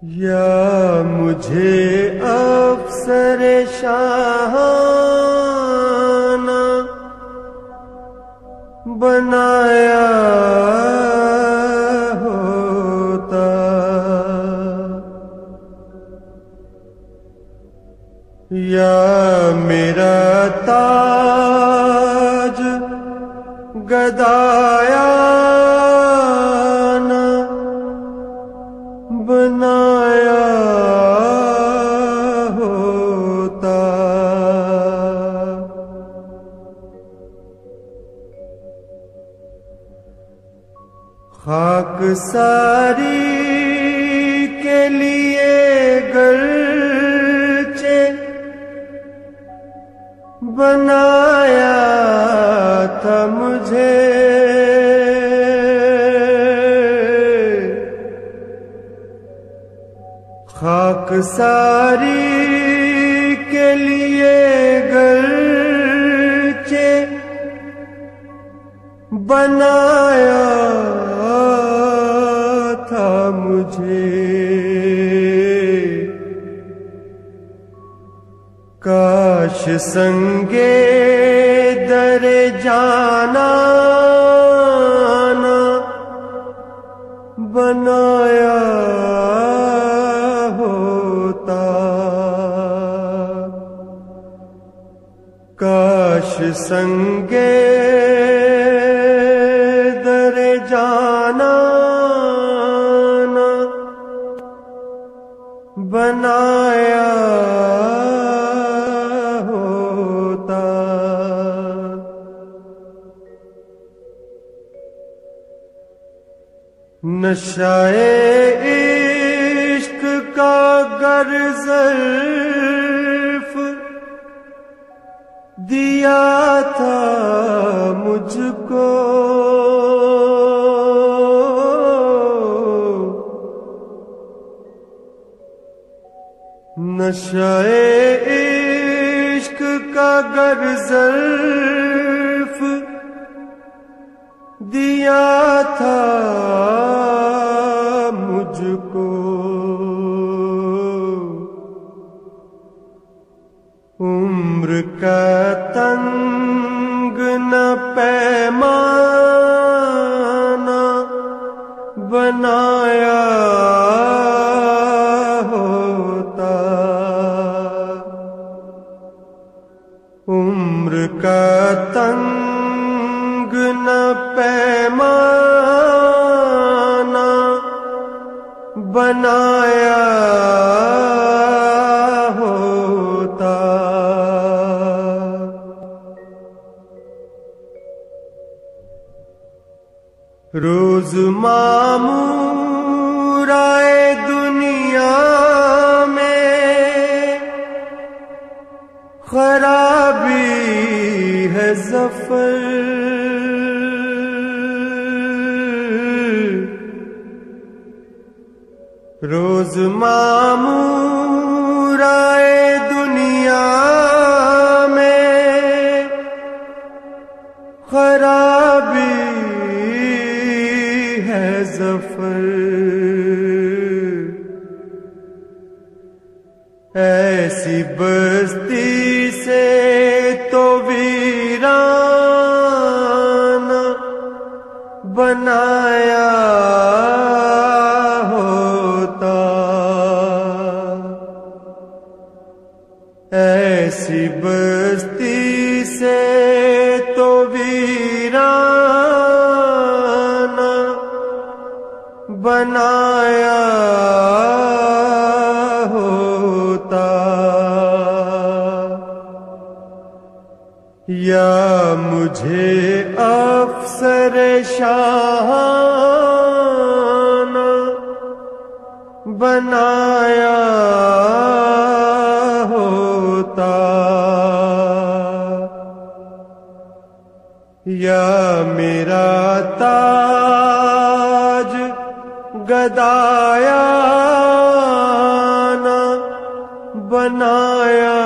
یا مجھے افسر شاہانہ بنایا ہوتا، یا میرا تاج گدایا نہ بنایا ہوتا، خاک ساری کے لیے گرچہ بنایا تھا مجھے، خاک ساری کے لیے گرچہ بنایا تھا مجھے، کاش سنگے در جانا نہ بنایا ہوتا، کاش سنگے در جانا نہ بنایا ہوتا، نشائے عشق کا گر ظرف دیا تھا مجھ کو، نشائے عشق کا گر ظرف دیا تھا مجھ کو، عمر کا تنگ نہ پیمانہ بنایا ہوتا، عمر کا تنگ نہ پیمانہ بنایا ہوتا، روز معمور آئے دنیا میں خرابی ہے ظفر، روز معمور آئے دنیا میں خرابی ہے ظفر، ایسی بستی سے تو ویران بنایا ہوتا، ایسی بستی سے تو ویران بنایا ہوتا، یا مجھے افسر شاہانہ بنایا ہوتا، یا میرا تاج گدایا نہ بنایا